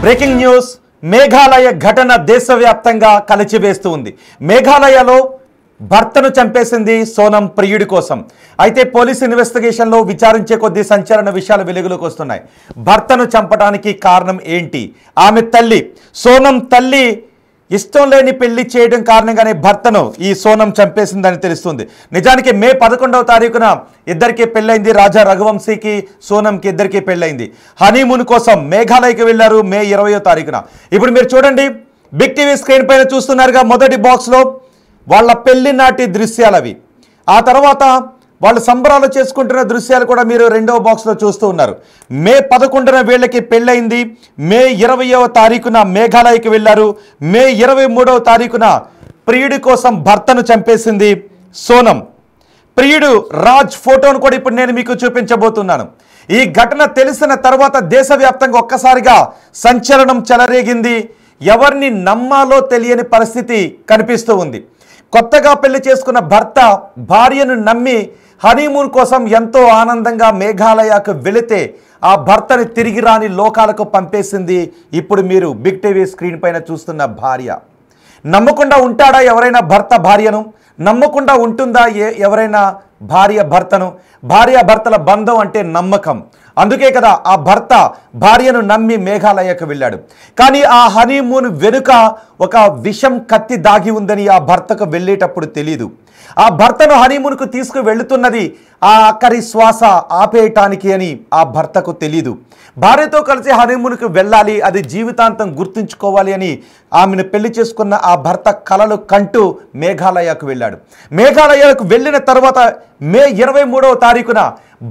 Breaking news Meghalaya ఘటన దేశవ్యాప్తంగా కలిచివేస్తూ ఉంది. మేఘాలయలో భర్తను చంపేసింది సోనం ప్రియుడి కోసం. అయితే పోలీస్ ఇన్వెస్టిగేషన్లో విచారించే కొద్దీ సంచలన విషయాలు వెలుగులోకి వస్తున్నాయి. భర్తను చంపడానికి కారణం ఏంటి? ఆమె తల్లి సోనం తల్లి ఇష్టం లేని పెళ్లి చేయడం కారణంగానే భర్తను ఈ సోనం చంపేసిందని తెలుస్తుంది. నిజానికి మే 11వ తారీఖున ఇద్దరికి పెళ్ళైంది. రాజా రఘువంశీకి సోనంకి ఇద్దరికి పెళ్ళైంది. హనీమూన్ కోసం మేఘాలయకి వెళ్ళారు మే 20వ తారీఖున. ఇప్పుడు మీరు చూడండి, బిగ్ టీవీ స్క్రీన్ పైన చూస్తున్నారుగా, మొదటి బాక్స్లో వాళ్ళ పెళ్లి నాటి దృశ్యాలు అవి. ఆ తర్వాత వాళ్ళు సంబరాలు చేసుకుంటున్న దృశ్యాలు కూడా మీరు రెండవ బాక్స్లో చూస్తూ ఉన్నారు. మే 11న వీళ్ళకి పెళ్ళయింది. మే 20వ తారీఖున మేఘాలయకి వెళ్ళారు. మే 23వ తారీఖున ప్రియుడి కోసం భర్తను చంపేసింది సోనం. ప్రియుడు రాజ్ ఫోటోను కూడా ఇప్పుడు నేను మీకు చూపించబోతున్నాను. ఈ ఘటన తెలిసిన తర్వాత దేశవ్యాప్తంగా ఒక్కసారిగా సంచలనం చెలరేగింది. ఎవరిని నమ్మాలో తెలియని పరిస్థితి కనిపిస్తూ ఉంది. కొత్తగా పెళ్లి చేసుకున్న భర్త భార్యను నమ్మి హనీమూన్ కోసం ఎంతో ఆనందంగా మేఘాలయకు వెళితే ఆ భర్తని తిరిగి రాని లోకాలకు పంపేసింది ఇప్పుడు మీరు బిగ్ టీవీ స్క్రీన్ పైన చూస్తున్న భార్య. నమ్మకుండా ఉంటాడా ఎవరైనా భర్త భార్యను? నమ్మకుండా ఉంటుందా ఎవరైనా భార్య భర్తను? భార్య భర్తల బంధం అంటే నమ్మకం. అందుకే కదా ఆ భర్త భార్యను నమ్మి మేఘాలయకు వెళ్ళాడు. కానీ ఆ హనీమూన్ వెనుక ఒక విషం కత్తి దాగి ఉందని ఆ భర్తకు వెళ్ళేటప్పుడు తెలీదు. ఆ భర్తను హనీమూన్కు తీసుకు వెళుతున్నది ఆ ఆఖరి శ్వాస ఆపేయటానికి అని ఆ భర్తకు తెలీదు. భార్యతో కలిసి హనీమూన్కు వెళ్ళాలి, అది జీవితాంతం గుర్తుంచుకోవాలి అని ఆమెను పెళ్లి చేసుకున్న ఆ భర్త కలలు కంటూ మేఘాలయకు వెళ్ళాడు. మేఘాలయకు వెళ్ళిన తర్వాత మే 23వ తారీఖున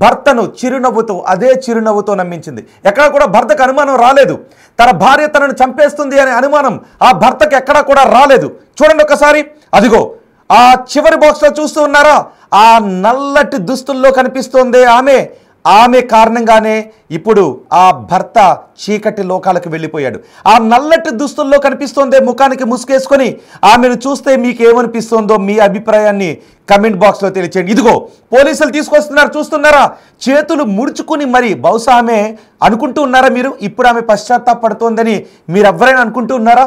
భర్తను చిరునవ్వుతో, అదే చిరునవ్వుతో నమ్మించింది. ఎక్కడ కూడా భర్తకు అనుమానం రాలేదు. తన భార్య తనను చంపేస్తుంది అనే అనుమానం ఆ భర్తకు ఎక్కడా కూడా రాలేదు. చూడండి ఒకసారి, అదిగో ఆ చివరి బాక్స్లో చూస్తూ ఉన్నారా, ఆ నల్లటి దుస్తుల్లో కనిపిస్తోంది ఆమె కారణంగానే ఇప్పుడు ఆ భర్త చీకటి లోకాలకు వెళ్ళిపోయాడు. ఆ నల్లటి దుస్తుల్లో కనిపిస్తోందే ముఖానికి ముసుగేసుకొని ఆమెను చూస్తే మీకు ఏమనిపిస్తుందో మీ అభిప్రాయాన్ని కమెంట్ బాక్స్లో తెలియచేయండి. ఇదిగో పోలీసులు తీసుకొస్తున్నారు, చూస్తున్నారా? చేతులు ముడుచుకుని మరి బహుశా ఆమె అనుకుంటూ ఉన్నారా మీరు ఇప్పుడు ఆమె పశ్చాత్తాపడుతోందని మీరు ఎవరైనా అనుకుంటూ ఉన్నారా?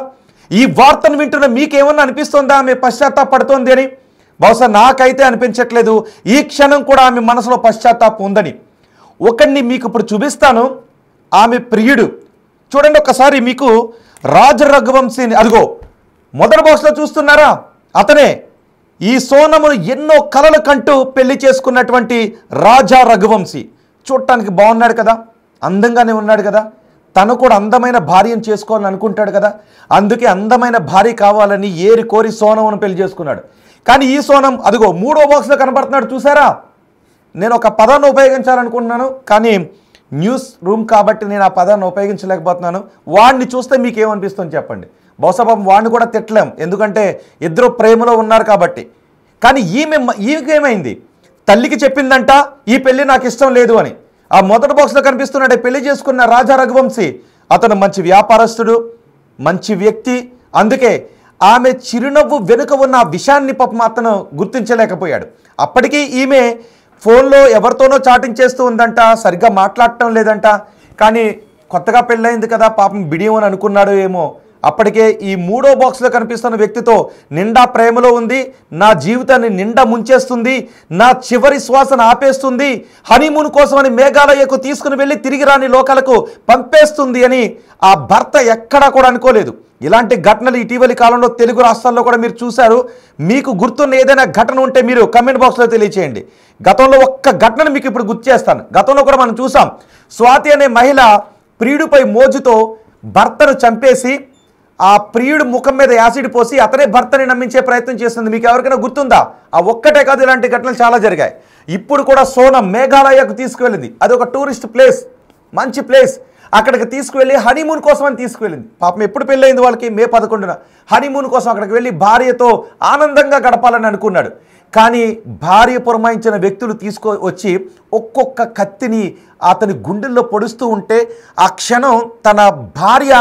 ఈ వార్తను వింటున్న మీకేమన్నా అనిపిస్తుందా ఆమె పశ్చాత్తాపడుతోంది అని? బహుశా నాకైతే అనిపించట్లేదు. ఈ క్షణం కూడా ఆమె మనసులో పశ్చాత్తాపం ఉందని. ఒకరిని మీకు ఇప్పుడు చూపిస్తాను, ఆమె ప్రియుడు. చూడండి ఒకసారి, మీకు రాజా రఘువంశీని, అదిగో మొదటి బాక్స్లో చూస్తున్నారా, అతనే ఈ సోనమును ఎన్నో కలలు కంటూ పెళ్లి చేసుకున్నటువంటి రాజా రఘువంశీ. చూడటానికి బాగున్నాడు కదా, అందంగానే ఉన్నాడు కదా. తను కూడా అందమైన భార్యను చేసుకోవాలని అనుకుంటాడు కదా. అందుకే అందమైన భార్య కావాలని ఏరి కోరి సోనమును పెళ్లి చేసుకున్నాడు. కానీ ఈ సోనం అదిగో 3వ బాక్స్లో కనబడుతున్నాడు, చూసారా? నేను ఒక పదాన్ని ఉపయోగించాలనుకుంటున్నాను, కానీ న్యూస్ రూమ్ కాబట్టి నేను ఆ పదాన్ని ఉపయోగించలేకపోతున్నాను. వాడిని చూస్తే మీకు ఏమనిపిస్తుంది చెప్పండి. బహుశా వాడిని కూడా తిట్టలేం, ఎందుకంటే ఇద్దరు ప్రేమలో ఉన్నారు కాబట్టి. కానీ ఈమెకేమైంది? తల్లికి చెప్పిందంట ఈ పెళ్ళి నాకు ఇష్టం లేదు అని. ఆ మొదటి బాక్స్లో కనిపిస్తున్నాడే పెళ్లి చేసుకున్న రాజా రఘువంశీ, అతను మంచి వ్యాపారస్తుడు, మంచి వ్యక్తి. అందుకే ఆమె చిరునవ్వు వెనుక ఉన్న ఆ విషయాన్ని పాపం అతను గుర్తించలేకపోయాడు. అప్పటికీ ఈమె ఫోన్లో ఎవరితోనో చాటింగ్ చేస్తూ ఉందంట, సరిగ్గా మాట్లాడటం లేదంట. కానీ కొత్తగా పెళ్ళయింది కదా, పాపం బిడియం అని అనుకున్నాడు ఏమో. అప్పటికే ఈ 3వ బాక్స్లో కనిపిస్తున్న వ్యక్తితో నిండా ప్రేమలో ఉంది, నా జీవితాన్ని నిండా ముంచేస్తుంది, నా చివరి శ్వాసను ఆపేస్తుంది, హనీమూన్ కోసమని మేఘాలయకు తీసుకుని వెళ్ళి తిరిగి రాని లోకాలకు పంపేస్తుంది అని ఆ భర్త ఎక్కడా కూడా అనుకోలేదు. ఇలాంటి ఘటనలు ఇటీవలి కాలంలో తెలుగు రాష్ట్రాల్లో కూడా మీరు చూశారు. మీకు గుర్తున్న ఏదైనా ఘటన ఉంటే మీరు కమెంట్ బాక్స్లో తెలియచేయండి. గతంలో ఒక్క ఘటనను మీకు ఇప్పుడు గుర్తు చేస్తాను. గతంలో కూడా మనం చూసాం, స్వాతి అనే మహిళ ప్రియుడిపై మోజుతో భర్తను చంపేసి ఆ ప్రియుడు ముఖం మీద యాసిడ్ పోసి అతనే భర్తని నమ్మించే ప్రయత్నం చేస్తుంది. మీకు ఎవరికైనా గుర్తుందా? ఆ ఒక్కటే కాదు, ఇలాంటి ఘటనలు చాలా జరిగాయి. ఇప్పుడు కూడా సోనం మేఘాలయకు తీసుకువెళ్ళింది. అది ఒక టూరిస్ట్ ప్లేస్, మంచి ప్లేస్. అక్కడికి తీసుకువెళ్ళి హనీమూన్ కోసం అని తీసుకువెళ్ళింది. పాపం ఎప్పుడు పెళ్ళయింది వాళ్ళకి? మే 11న. హనీమూన్ కోసం అక్కడికి వెళ్ళి భార్యతో ఆనందంగా గడపాలని అనుకున్నాడు. కానీ భార్య పురమాయించిన వ్యక్తులు తీసుకొచ్చి ఒక్కొక్క కత్తిని అతని గుండెల్లో పొడుస్తూ ఉంటే ఆ క్షణం తన భార్య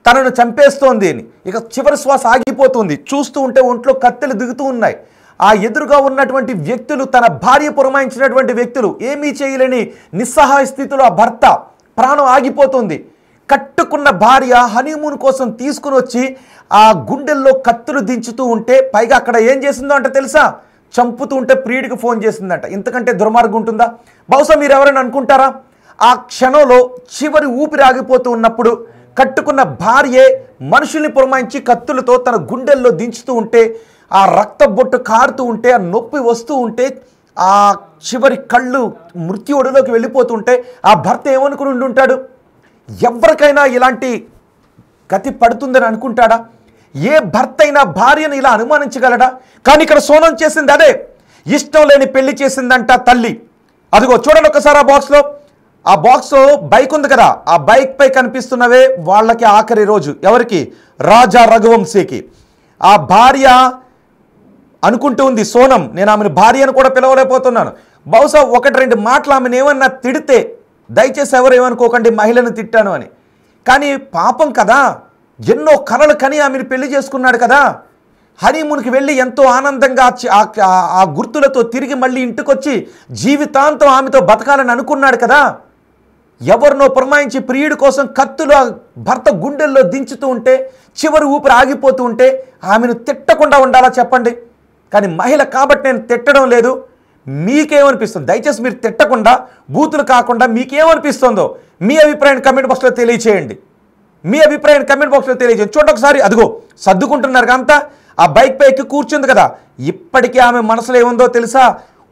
తనను చంపేస్తోంది అని, ఇక చివరి శ్వాస ఆగిపోతుంది. చూస్తూ ఉంటే ఒంట్లో కత్తెలు దిగుతూ ఉన్నాయి. ఆ ఎదురుగా ఉన్నటువంటి వ్యక్తులు, తన భార్య పురమాయించినటువంటి వ్యక్తులు, ఏమీ చేయలేని నిస్సహాయ స్థితిలో ఆ భర్త ప్రాణం ఆగిపోతుంది. కట్టుకున్న భార్య హనీమూన్ కోసం తీసుకుని వచ్చి ఆ గుండెల్లో కత్తులు దించుతూ ఉంటే, పైగా అక్కడ ఏం చేసిందో అంటే తెలుసా, చంపుతూ ఉంటే ప్రియుడికి ఫోన్ చేసిందంట. ఇంతకంటే దుర్మార్గం ఉంటుందా? బహుశా మీరు ఎవరైనా అనుకుంటారా? ఆ క్షణంలో చివరి ఊపిరి ఆగిపోతూ ఉన్నప్పుడు కట్టుకున్న భార్యే మనుషుల్ని పురమాయించి కత్తులతో తన గుండెల్లో దించుతూ ఉంటే, ఆ రక్త బొట్టు కారుతూ ఉంటే, ఆ నొప్పి వస్తూ ఉంటే, ఆ చివరి కళ్ళు మృత్యువుడిలోకి వెళ్ళిపోతుంటే ఆ భర్త ఏమనుకుని ఉండుంటాడు? ఎవరికైనా ఇలాంటి గతి పడుతుందని అనుకుంటాడా? ఏ భర్త అయినా భార్యను ఇలా అనుమానించగలడా? కానీ ఇక్కడ సోనం చేసింది అదే. ఇష్టం లేని పెళ్లి చేసిందంట తల్లి. అదిగో చూడండి ఒకసారి ఆ బాక్స్లో. ఆ బాక్స్ బైక్ ఉంది కదా, ఆ బైక్ పై కనిపిస్తున్నవే వాళ్ళకి ఆఖరి రోజు. ఎవరికి? రాజా రఘువంశీకి. ఆ భార్య అనుకుంటూ ఉంది సోనం, నేను ఆమెను భార్య అని కూడా పిలవలేకపోతున్నాను. బహుశా ఒకటి రెండు మాటలు ఆమెను ఏమన్నా తిడితే, దయచేసి ఎవరు ఏమనుకోకండి మహిళను తిట్టాను అని, కానీ పాపం కదా, ఎన్నో కలలు కని ఆమెను పెళ్లి చేసుకున్నాడు కదా. హనీమూన్కి వెళ్ళి ఎంతో ఆనందంగా ఆ గుర్తులతో తిరిగి మళ్ళీ ఇంటికొచ్చి జీవితాంతం ఆమెతో బతకాలని అనుకున్నాడు కదా. ఎవరినో పురమాయించి ప్రియుడి కోసం కత్తులు భర్త గుండెల్లో దించుతూ ఉంటే, చివరి ఊపిరి ఆగిపోతూ ఉంటే ఆమెను తిట్టకుండా ఉండాలా చెప్పండి? కానీ మహిళ కాబట్టి నేను తిట్టడం లేదు. మీకేమనిపిస్తుంది? దయచేసి మీరు తిట్టకుండా, బూతులు కాకుండా మీకేమనిపిస్తుందో మీ అభిప్రాయాన్ని కమెంట్ బాక్స్లో తెలియచేయండి. మీ అభిప్రాయాన్ని కమెంట్ బాక్స్లో తెలియజేయండి. చూడండి ఒకసారి, అదిగో సర్దుకుంటున్నారు అంతా. ఆ బైక్ పై ఎక్కి కూర్చుంది కదా, ఇప్పటికీ ఆమె మనసులో ఏముందో తెలుసా?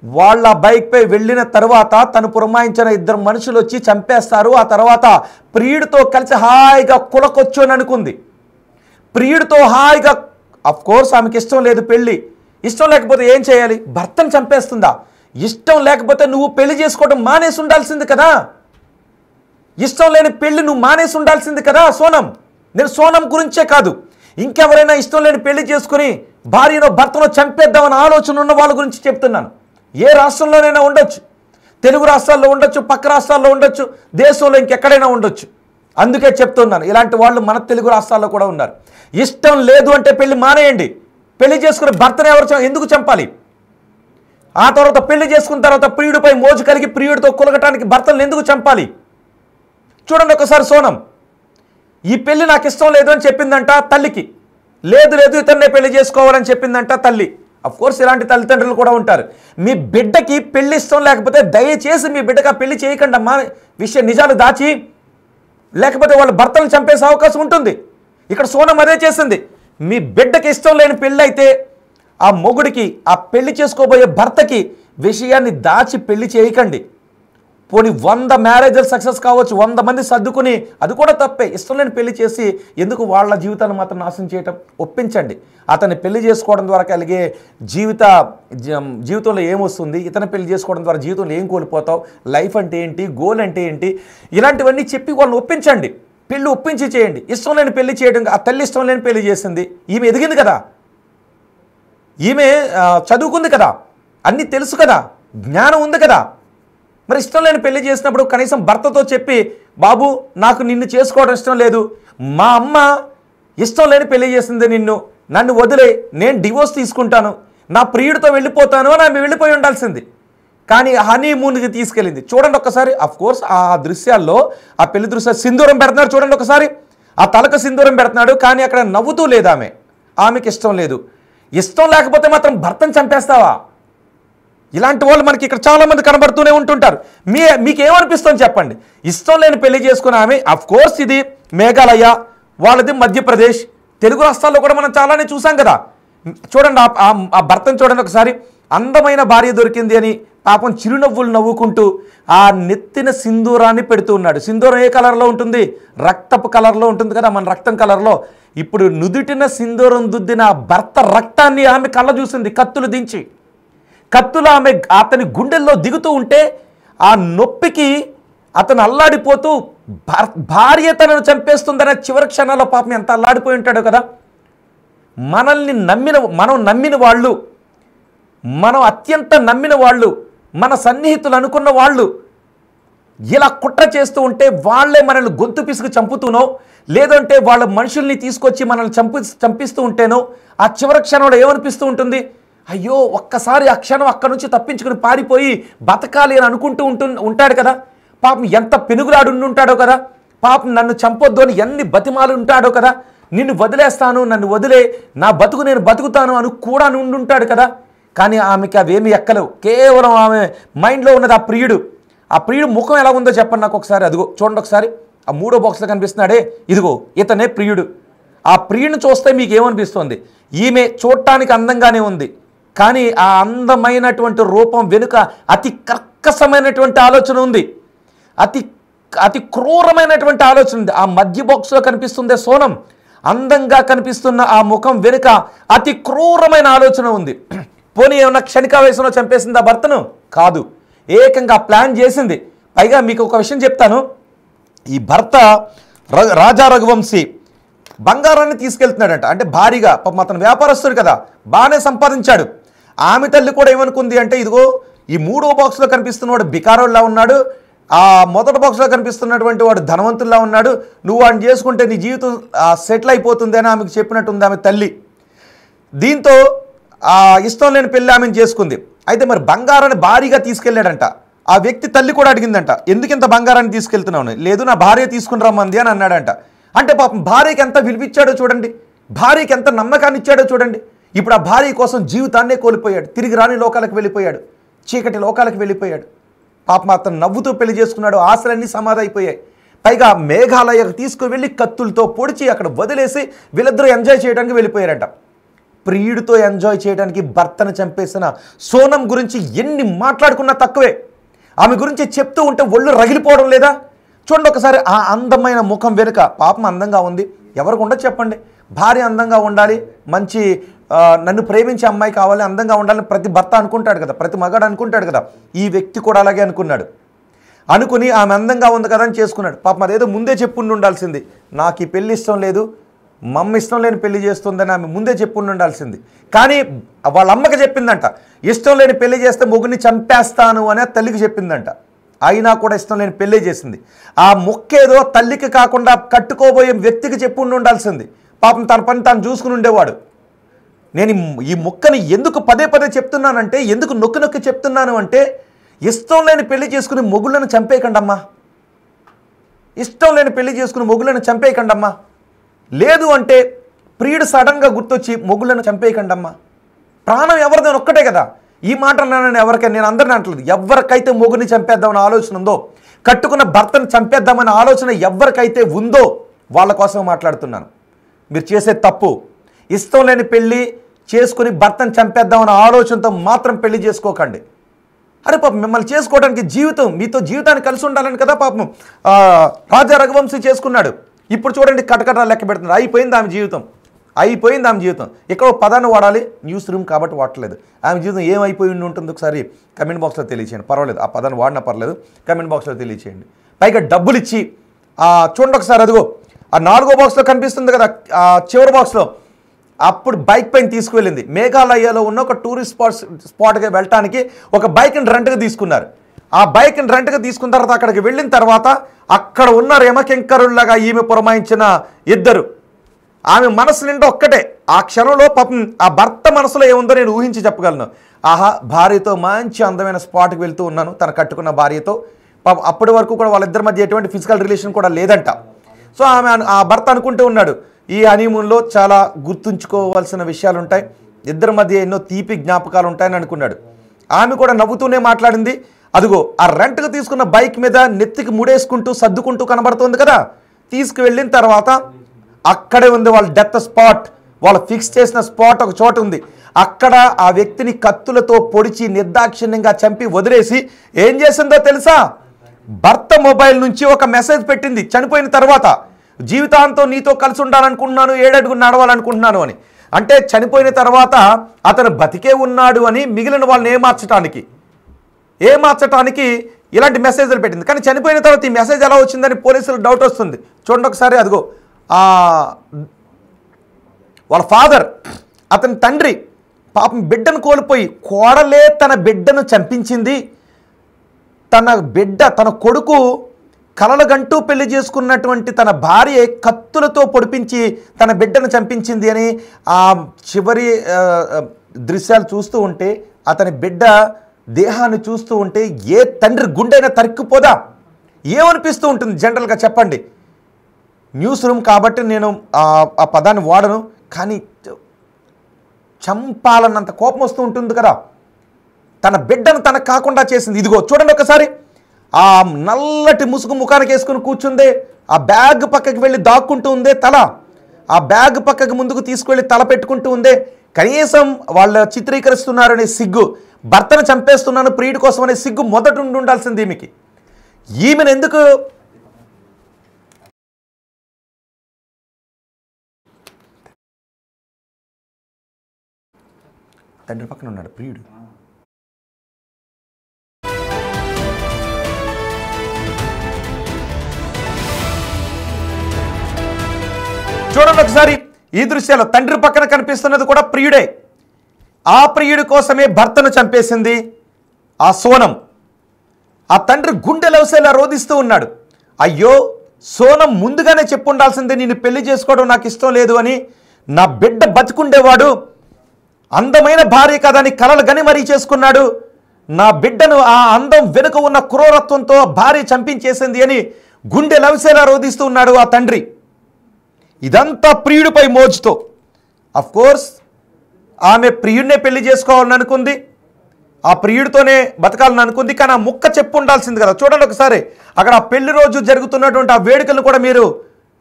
వాళ్ళ బైక్ పై వెళ్ళిన తర్వాత తను పురమాయించిన ఇద్దరు మనుషులు వచ్చి చంపేస్తారు, ఆ తర్వాత ప్రియుడితో కలిసి హాయిగా కులకొచ్చు అని అనుకుంది. ప్రియుడితో హాయిగా, అఫ్ కోర్స్ ఆమెకి ఇష్టం లేదు పెళ్ళి. ఇష్టం లేకపోతే ఏం చేయాలి? భర్తను చంపేస్తుందా? ఇష్టం లేకపోతే నువ్వు పెళ్లి చేసుకోవడం మానేసి ఉండాల్సింది కదా. ఇష్టం లేని పెళ్లి నువ్వు మానేసి ఉండాల్సింది కదా సోనం. నేను సోనం గురించే కాదు, ఇంకెవరైనా ఇష్టం లేని పెళ్లి చేసుకుని భార్యనో భర్తనో చంపేద్దామని ఆలోచన ఉన్న వాళ్ళ గురించి చెప్తున్నాను. ఏ రాష్ట్రంలోనైనా ఉండొచ్చు, తెలుగు రాష్ట్రాల్లో ఉండొచ్చు, పక్క రాష్ట్రాల్లో ఉండొచ్చు, దేశంలో ఇంకెక్కడైనా ఉండొచ్చు. అందుకే చెప్తున్నాను, ఇలాంటి వాళ్ళు మన తెలుగు రాష్ట్రాల్లో కూడా ఉన్నారు. ఇష్టం లేదు అంటే పెళ్లి మానేయండి. పెళ్లి చేసుకుని భర్తను ఎందుకు చంపాలి? ఆ తర్వాత పెళ్లి చేసుకున్న తర్వాత ప్రియుడిపై మోజు కలిగి ప్రియుడితో కులగటానికి భర్తలను ఎందుకు చంపాలి? చూడండి ఒకసారి సోనం, ఈ పెళ్లి నాకు ఇష్టం లేదు అని చెప్పిందంట తల్లికి. లేదు లేదు ఇతన్నే పెళ్లి చేసుకోవాలని చెప్పిందంట తల్లి. అఫ్ కోర్స్ ఇలాంటి తల్లిదండ్రులు కూడా ఉంటారు. మీ బిడ్డకి పెళ్లి ఇష్టం లేకపోతే దయచేసి మీ బిడ్డకి ఆ పెళ్లి చేయకండి అమ్మా. నిజాలు దాచి, లేకపోతే వాళ్ళ భర్తలను చంపేసే అవకాశం ఉంటుంది. ఇక్కడ సోనం అదే చేసింది. మీ బిడ్డకి ఇష్టం లేని పెళ్ళి అయితే ఆ మొగుడికి, ఆ పెళ్లి చేసుకోబోయే భర్తకి విషయాన్ని దాచి పెళ్లి చేయకండి. పోనీ 100 మ్యారేజ్లు సక్సెస్ కావచ్చు, 100 మంది సర్దుకుని, అది కూడా తప్పే. ఇష్టం లేని పెళ్లి చేసి ఎందుకు వాళ్ళ జీవితాన్ని మాత్రం నాశనం చేయటం? ఒప్పించండి. అతన్ని పెళ్లి చేసుకోవడం ద్వారా కలిగే జీవితంలో ఏమొస్తుంది, ఇతను పెళ్లి చేసుకోవడం ద్వారా జీవితంలో ఏం కోల్పోతావు, లైఫ్ అంటే ఏంటి, గోల్ అంటే ఏంటి, ఇలాంటివన్నీ చెప్పి వాళ్ళని ఒప్పించండి. పెళ్ళి ఒప్పించి చేయండి. ఇష్టం లేని పెళ్లి చేయడం, ఆ తల్లి ఇష్టం లేని పెళ్లి చేసింది. ఈమె ఎదిగింది కదా, ఈమె చదువుకుంది కదా, అన్నీ తెలుసు కదా, జ్ఞానం ఉంది కదా. మరి ఇష్టం లేని పెళ్లి చేసినప్పుడు కనీసం భర్తతో చెప్పి, బాబు నాకు నిన్ను చేసుకోవడం ఇష్టం లేదు, మా అమ్మ ఇష్టం లేని పెళ్లి చేసింది, నన్ను వదిలే, నేను డివోర్స్ తీసుకుంటాను, నా ప్రియుడితో వెళ్ళిపోతాను అని ఆమె వెళ్ళిపోయి ఉండాల్సింది. కానీ హనీమూన్కి తీసుకెళ్ళింది. చూడండి ఒక్కసారి. అఫ్ కోర్స్ ఆ దృశ్యాల్లో, ఆ పెళ్లి దృశ్యాలు సింధూరం పెడుతున్నాడు చూడండి ఒకసారి. ఆ తలకు సింధూరం పెడుతున్నాడు, కానీ అక్కడ నవ్వుతూ లేదు ఆమె. ఆమెకి ఇష్టం లేదు. ఇష్టం లేకపోతే మాత్రం భర్తను చంపేస్తావా? ఇలాంటి వాళ్ళు మనకి ఇక్కడ చాలామంది కనబడుతూనే ఉంటుంటారు. మీకేమనిపిస్తుంది చెప్పండి? ఇష్టం లేని పెళ్లి చేసుకున్న ఆమె, అఫ్ కోర్స్ ఇది మేఘాలయ, వాళ్ళది మధ్యప్రదేశ్, తెలుగు రాష్ట్రాల్లో కూడా మనం చాలానే చూసాం కదా. చూడండి ఆ భర్తను చూడండి ఒకసారి. అందమైన భార్య దొరికింది అని పాపం చిరునవ్వులు నవ్వుకుంటూ ఆ నెత్తిన సింధూరాన్ని పెడుతూ ఉన్నాడు. సింధూరం ఏ కలర్లో ఉంటుంది? రక్తపు కలర్లో ఉంటుంది కదా, మన రక్తం కలర్లో. ఇప్పుడు నుదుటిన సింధూరం దుద్దిన భర్త రక్తాన్ని ఆమె కళ్ళ చూసింది, కత్తులు దించి. కత్తులు ఆమె అతని గుండెల్లో దిగుతూ ఉంటే ఆ నొప్పికి అతను అల్లాడిపోతూ భార్య తనను చంపేస్తుందనే చివరి క్షణాల్లో పాపం ఎంత అల్లాడిపోయి ఉంటాడో కదా. మనం నమ్మిన వాళ్ళు, మనం అత్యంత నమ్మిన వాళ్ళు, మన సన్నిహితులు అనుకున్న వాళ్ళు ఇలా కుట్ర చేస్తూ ఉంటే, వాళ్ళే మనల్ని గొంతు పిసుకు చంపుతూనో, లేదంటే వాళ్ళ మనుషుల్ని తీసుకొచ్చి మనల్ని చంపిస్తూ ఉంటేనో ఆ చివరి క్షణంలో ఏమనిపిస్తూ ఉంటుంది? అయ్యో ఒక్కసారి ఆ క్షణం అక్కడి నుంచి తప్పించుకుని పారిపోయి బతకాలి అని అనుకుంటూ ఉంటాడు కదా. పాపం ఎంత పెనుగులాడు ఉంటాడో కదా. పాపం నన్ను చంపొద్దు అని ఎన్ని బతిమాలు ఉంటాడో కదా, నిన్ను వదిలేస్తాను, నన్ను వదిలే, నా బతుకు నేను బతుకుతాను అని కూడా ఉండుంటాడు కదా. కానీ ఆమెకి అవేమి ఎక్కలేవు. కేవలం ఆమె మైండ్లో ఉన్నది ఆ ప్రియుడు. ఆ ప్రియుడు ముఖం ఎలా ఉందో చెప్పండి నాకు ఒకసారి. అదిగో చూడండి ఒకసారి, ఆ 3వ బాక్స్లో కనిపిస్తున్నాడే, ఇదిగో ఇతనే ప్రియుడు. ఆ ప్రియుడిని చూస్తే మీకు ఏమనిపిస్తుంది? ఈమె చూడటానికి అందంగానే ఉంది, కానీ ఆ అందమైనటువంటి రూపం వెనుక అతి కర్కశమైనటువంటి ఆలోచన ఉంది, అతి క్రూరమైనటువంటి ఆలోచన ఉంది. ఆ మధ్య బాక్స్లో కనిపిస్తుందే సోనం, అందంగా కనిపిస్తున్న ఆ ముఖం వెనుక అతి క్రూరమైన ఆలోచన ఉంది. పోనీ ఏమన్నా క్షణికావేశంలో చంపేసింది ఆ భర్తను? కాదు, ఏకంగా ప్లాన్ చేసింది. పైగా మీకు ఒక విషయం చెప్తాను, ఈ భర్త రాజా రఘువంశీ బంగారాన్ని తీసుకెళ్తున్నాడంట. అంటే భారీగా, పాపం అతను వ్యాపారస్తుడు కదా, బాగానే సంపాదించాడు. ఆమె తల్లి కూడా ఏమనుకుంది అంటే, ఇదిగో ఈ 3వ బాక్స్లో కనిపిస్తున్నవాడు బికారోళ్ళలా ఉన్నాడు, ఆ మొదటి బాక్స్లో కనిపిస్తున్నటువంటి వాడు ధనవంతుల్లా ఉన్నాడు, నువ్వు వాడిని చేసుకుంటే నీ జీవితం సెటిల్ అయిపోతుంది అని ఆమెకు చెప్పినట్టుంది ఆమె తల్లి. దీంతో ఇష్టం లేని పెళ్ళి ఆమెను చేసుకుంది. అయితే మరి బంగారాన్ని భారీగా తీసుకెళ్ళాడంట. ఆ వ్యక్తి తల్లి కూడా అడిగిందంట, ఎందుకు ఇంత బంగారాన్ని తీసుకెళ్తున్నావు? లేదు, నా భార్య తీసుకుని రమ్మంది అని అన్నాడంట. అంటే పాపం భార్యకి ఎంత విలువిచ్చాడో చూడండి, భార్యకి ఎంత నమ్మకాన్ని ఇచ్చాడో చూడండి. ఇప్పుడు ఆ భార్య కోసం జీవితాన్నే కోల్పోయాడు, తిరిగి రాని లోకాలకు వెళ్ళిపోయాడు, చీకటి లోకాలకు వెళ్ళిపోయాడు. పాపం అతను నవ్వుతూ పెళ్లి చేసుకున్నాడు, ఆశలన్నీ సమాధి అయిపోయాయి. పైగా మేఘాలయకు తీసుకువెళ్ళి కత్తులతో పొడిచి అక్కడ వదిలేసి వీళ్ళిద్దరూ ఎంజాయ్ చేయడానికి వెళ్ళిపోయారంట. ప్రియుడితో ఎంజాయ్ చేయడానికి భర్తను చంపేసిన సోనం గురించి ఎన్ని మాట్లాడుకున్నా తక్కువే. ఆమె గురించి చెప్తూ ఉంటే ఒళ్ళు రగిలిపోవడం లేదా? చూడండి ఒకసారి, ఆ అందమైన ముఖం వెనుక, పాపం అందంగా ఉంది, ఎవరికి ఉండదు చెప్పండి? భార్య అందంగా ఉండాలి, మంచి నన్ను ప్రేమించే అమ్మాయి కావాలి, అందంగా ఉండాలని ప్రతి భర్త అనుకుంటాడు కదా, ప్రతి మగాడు అనుకుంటాడు కదా. ఈ వ్యక్తి కూడా అలాగే అనుకున్నాడు. అనుకుని ఆమె అందంగా ఉంది కదా అని చేసుకున్నాడు. పాపం అదేదో ముందే చెప్పుండి ఉండాల్సింది, నాకు ఈ పెళ్ళి ఇష్టం లేదు, మమ్మ ఇష్టం లేని పెళ్లి చేస్తుందని ఆమె ముందే చెప్పుండి ఉండాల్సింది. కానీ వాళ్ళ అమ్మకి చెప్పిందంట, ఇష్టం లేని పెళ్లి చేస్తే మొగుడిని చంపేస్తాను అని తల్లికి చెప్పిందంట. అయినా కూడా ఇష్టం లేని పెళ్ళి చేసింది. ఆ ముక్కేదో తల్లికి కాకుండా కట్టుకోబోయే వ్యక్తికి చెప్పుండి ఉండాల్సింది. పాపం తన పని తాను చూసుకుని ఉండేవాడు. నేను ఈ ముక్కని ఎందుకు పదే పదే చెప్తున్నానంటే, ఎందుకు నొక్కి నొక్కి చెప్తున్నాను అంటే, ఇష్టం లేని పెళ్లి చేసుకుని మొగుళ్ళను చంపేయకండమ్మా, ఇష్టం లేని పెళ్లి చేసుకుని మొగుళ్ళను చంపేయకండమ్మా. లేదు అంటే ప్రియుడు సడన్గా గుర్తొచ్చి మొగుళ్ళను చంపేయకండమ్మా. ప్రాణం ఎవరిదని ఒక్కటే కదా. ఈ మాట అన్నానని ఎవరికైనా, నేను అందరిని అంటలేదు, ఎవరికైతే మొగుడిని చంపేద్దామని ఆలోచన ఉందో, కట్టుకున్న భర్తను చంపేద్దామనే ఆలోచన ఎవరికైతే ఉందో వాళ్ళ కోసం మాట్లాడుతున్నాను. మీరు చేసే తప్పు, ఇష్టం లేని పెళ్ళి చేసుకుని భర్తను చంపేద్దామన్న ఆలోచనతో మాత్రం పెళ్లి చేసుకోకండి. అరే పాపం మిమ్మల్ని చేసుకోవడానికి జీవితం, మీతో జీవితాన్ని కలిసి ఉండాలని కదా పాపం రాజా రఘువంశీ చేసుకున్నాడు. ఇప్పుడు చూడండి, కటకటాలు లెక్క పెడుతున్నారు. అయిపోయింది ఆమె జీవితం, అయిపోయింది ఆమె జీవితం. ఎక్కడో పదాన్ని వాడాలి, న్యూస్ రూమ్ కాబట్టి వాడలేదు. ఆమె జీవితం ఏమైపోయి ఉంటుంది ఒకసారి కమెంట్ బాక్స్లో తెలియచేయండి. పర్వాలేదు, ఆ పదాన్ని వాడినా పర్లేదు, కమెంట్ బాక్స్లో తెలియచేయండి. పైగా డబ్బులు ఇచ్చి చూడండి ఒకసారి, అదిగో ఆ 4వ బాక్స్లో కనిపిస్తుంది కదా, చివరి బాక్స్లో, అప్పుడు బైక్ పైన తీసుకువెళ్ళింది. మేఘాలయలో ఉన్న ఒక టూరిస్ట్ స్పాట్కి వెళ్ళటానికి ఒక బైక్ని రెంట్గా తీసుకున్నారు. ఆ బైక్ని రెంట్గా తీసుకున్న తర్వాత అక్కడికి వెళ్ళిన తర్వాత అక్కడ ఉన్న యమకింకరుల్లాగా ఈమె పురమాయించిన ఇద్దరు, ఆమె మనసు నిండా ఒక్కటే. ఆ క్షణంలో పాపం ఆ భర్త మనసులో ఏముందో నేను ఊహించి చెప్పగలను. ఆహా, భార్యతో మంచి అందమైన స్పాట్కి వెళ్తూ ఉన్నాను, తను కట్టుకున్న భార్యతో. పాపం అప్పటి వరకు కూడా వాళ్ళిద్దరి మధ్య ఎటువంటి ఫిజికల్ రిలేషన్ కూడా లేదంట. సో ఆ భర్త అనుకుంటూ ఉన్నాడు, ఈ హనీమూన్లో చాలా గుర్తుంచుకోవాల్సిన విషయాలు ఉంటాయి, ఇద్దరి మధ్య ఎన్నో తీపి జ్ఞాపకాలు ఉంటాయని అనుకున్నాడు. ఆమె కూడా నవ్వుతూనే మాట్లాడింది. అదిగో ఆ రెంట్కి తీసుకున్న బైక్ మీద నెత్తికి ముడేసుకుంటూ సర్దుకుంటూ కనబడుతుంది కదా. తీసుకువెళ్ళిన తర్వాత అక్కడే ఉంది వాళ్ళ డెత్ స్పాట్, వాళ్ళు ఫిక్స్ చేసిన స్పాట్ ఒక చోట ఉంది. అక్కడ ఆ వ్యక్తిని కత్తులతో పొడిచి నిర్దాక్షిణ్యంగా చంపి వదిలేసి ఏం చేసిందో తెలుసా? భర్త మొబైల్ నుంచి ఒక మెసేజ్ పెట్టింది చనిపోయిన తర్వాత, జీవితాంతం నీతో కలిసి ఉండాలనుకుంటున్నాను, 7 అడుగులు నడవాలనుకుంటున్నాను అని. అంటే చనిపోయిన తర్వాత అతను బతికే ఉన్నాడు అని మిగిలిన వాళ్ళని ఏమార్చటానికి ఇలాంటి మెసేజ్లు పెట్టింది. కానీ చనిపోయిన తర్వాత ఈ మెసేజ్ ఎలా వచ్చిందని పోలీసులకు డౌట్ వస్తుంది. చూడండి ఒకసారి, అదిగో వాళ్ళ ఫాదర్, అతని తండ్రి పాపం బిడ్డను కోల్పోయి, కోడలే తన బిడ్డను చంపించింది, తన కొడుకు కలలగంటూ పెళ్లి చేసుకున్నటువంటి తన భార్య కత్తులతో పొడిపించి తన బిడ్డను చంపించింది అని ఆ చివరి దృశ్యాలు చూస్తూ ఉంటే, అతని బిడ్డ దేహాన్ని చూస్తూ ఉంటే ఏ తండ్రి గుండెైనా తరిక్కిపోదా? ఏమనిపిస్తూ ఉంటుంది జనరల్గా చెప్పండి? న్యూస్ రూమ్ కాబట్టి నేను ఆ పదాన్ని వాడను, కానీ చంపాలన్నంత కోపం వస్తూ ఉంటుంది కదా. తన బిడ్డను తనకు కాకుండా చేసింది. ఇదిగో చూడండి ఒకసారి, ఆ నల్లటి ముసుగు ముఖానికి వేసుకుని కూర్చుందే, ఆ బ్యాగ్ పక్కకి వెళ్ళి దాక్కుంటూ ఉందే తల, ఆ బ్యాగ్ పక్కకి ముందుకు తీసుకువెళ్ళి తల పెట్టుకుంటూ ఉందే. కనీసం వాళ్ళు చిత్రీకరిస్తున్నారనే సిగ్గు, భర్తను చంపేస్తున్నాను ప్రియుడి కోసం అనే సిగ్గు మొదట ఉండాల్సింది ఈమెకి. ఈమెను ఎందుకు తండ్రి పక్కన ఉన్నాడు ప్రియుడు. చూడండి ఒకసారి ఈ దృశ్యాలు, తండ్రి పక్కన కనిపిస్తున్నది కూడా ప్రియుడే. ఆ ప్రియుడి కోసమే భర్తను చంపేసింది ఆ సోనం. ఆ తండ్రి గుండె లవసేలా రోధిస్తూ ఉన్నాడు. అయ్యో సోనం ముందుగానే చెప్పుండాల్సిందే, నేను పెళ్లి చేసుకోవడం నాకు ఇష్టం లేదు అని. నా బిడ్డ బతికుండేవాడు, అందమైన భార్య కదా అని కలలు గని మరీ చేసుకున్నాడు. నా బిడ్డను ఆ అందం వెనుక ఉన్న క్రూరత్వంతో భార్య చంపించేసింది అని గుండె లవసేలా రోధిస్తూ ఉన్నాడు ఆ తండ్రి. ఇదంతా ప్రియుడిపై మోజుతో. అఫ్ కోర్స్ ఆమె ప్రియుడినే పెళ్లి చేసుకోవాలని అనుకుంది, ఆ ప్రియుడితోనే బతకాలని అనుకుంది. కానీ ఆ ముక్క చెప్పు ఉండాల్సింది కదా. చూడండి ఒకసారి, అక్కడ ఆ పెళ్లి రోజు జరుగుతున్నటువంటి ఆ వేడుకలను కూడా మీరు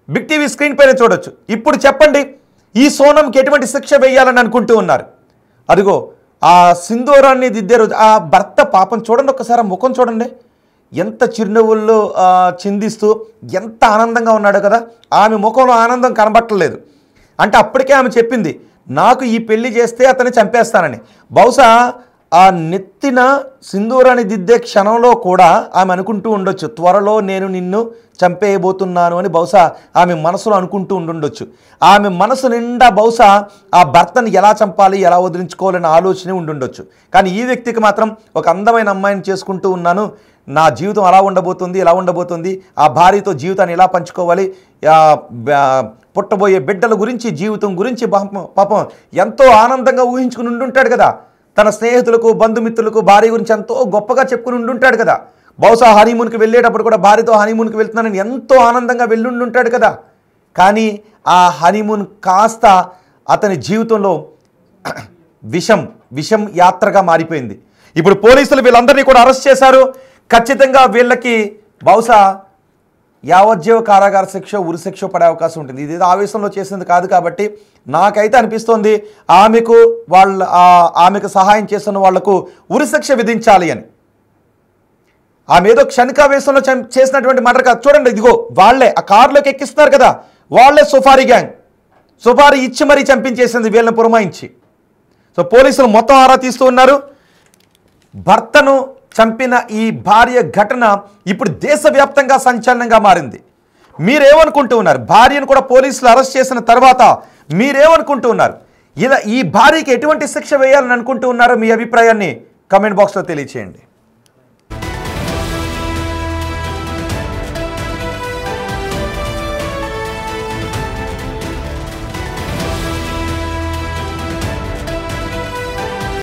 బిగ్ టీవీ స్క్రీన్ పైన చూడొచ్చు. ఇప్పుడు చెప్పండి, ఈ సోనంకి ఎటువంటి శిక్ష వేయాలని అనుకుంటూ ఉన్నారు? అదిగో ఆ సింధూరాన్ని దిద్దే రోజు ఆ భర్త పాపం చూడండి ఒకసారి, ఆ ముఖం చూడండి, ఎంత చిరునవ్వుల్లో చిందిస్తూ ఎంత ఆనందంగా ఉన్నాడో కదా. ఆమె ముఖంలో ఆనందం కనబట్టలేదు. అంటే అప్పటికే ఆమె చెప్పింది, నాకు ఈ పెళ్లి చేస్తే అతన్ని చంపేస్తానని. బహుశా ఆ నెత్తిన సింధూరాన్ని దిద్దే క్షణంలో కూడా ఆమె అనుకుంటూ ఉండొచ్చు, త్వరలో నేను నిన్ను చంపేయబోతున్నాను అని బహుశా ఆమె మనసులో అనుకుంటూ ఉండుండొచ్చు. ఆమె మనసు నిండా బహుశా ఆ భర్తను ఎలా చంపాలి, ఎలా వదిలించుకోవాలనే ఆలోచనే ఉండుండొచ్చు. కానీ ఈ వ్యక్తికి మాత్రం ఒక అందమైన అమ్మాయిని చేసుకుంటూ ఉన్నాను, నా జీవితం అలా ఉండబోతుంది, ఇలా ఉండబోతుంది, ఆ భార్యతో జీవితాన్ని ఎలా పంచుకోవాలి, పుట్టబోయే బిడ్డల గురించి, జీవితం గురించి పాపం ఎంతో ఆనందంగా ఊహించుకుని ఉండుంటాడు కదా. తన స్నేహితులకు, బంధుమిత్రులకు భార్య గురించి ఎంతో గొప్పగా చెప్పుకుని ఉండుంటాడు కదా. బహుశా హనీమూన్కి వెళ్ళేటప్పుడు కూడా భార్యతో హనీమూన్కి వెళ్తున్నానని ఎంతో ఆనందంగా వెళ్ళుండుంటాడు కదా. కానీ ఆ హనీమూన్ కాస్త అతని జీవితంలో విషం యాత్రగా మారిపోయింది. ఇప్పుడు పోలీసులు వీళ్ళందరినీ కూడా అరెస్ట్ చేశారు. ఖచ్చితంగా వీళ్ళకి బహుశా యావజ్జీవ కారాగార శిక్ష, ఉరి శిక్ష పడే అవకాశం ఉంటుంది. ఇది ఆవేశంలో చేసింది కాదు కాబట్టి నాకైతే అనిపిస్తోంది ఆమెకు సహాయం చేస్తున్న వాళ్లకు ఉరి శిక్ష విధించాలి అని. ఆమె ఏదో క్షణికావేశంలో చేసినటువంటి మర్డర్ కాదు. చూడండి, ఇదిగో వాళ్ళే ఆ కారులోకి ఎక్కిస్తున్నారు కదా, వాళ్ళే సుఫారీ గ్యాంగ్. సుఫారీ ఇచ్చి మరీ చంపించేసింది వీళ్ళని పురమాయించి. సో పోలీసులు మొత్తం ఆరా తీస్తూ ఉన్నారు. భర్తను చంపిన ఈ భార్య ఘటన ఇప్పుడు దేశవ్యాప్తంగా సంచలనంగా మారింది. మీరేమనుకుంటూ ఉన్నారు? భార్యను కూడా పోలీసులు అరెస్ట్ చేసిన తర్వాత మీరేమనుకుంటూ ఉన్నారు? ఇలా ఈ భార్యకి ఎటువంటి శిక్ష వేయాలని అనుకుంటూ ఉన్నారో మీ అభిప్రాయాన్ని కమెంట్ బాక్స్లో తెలియచేయండి.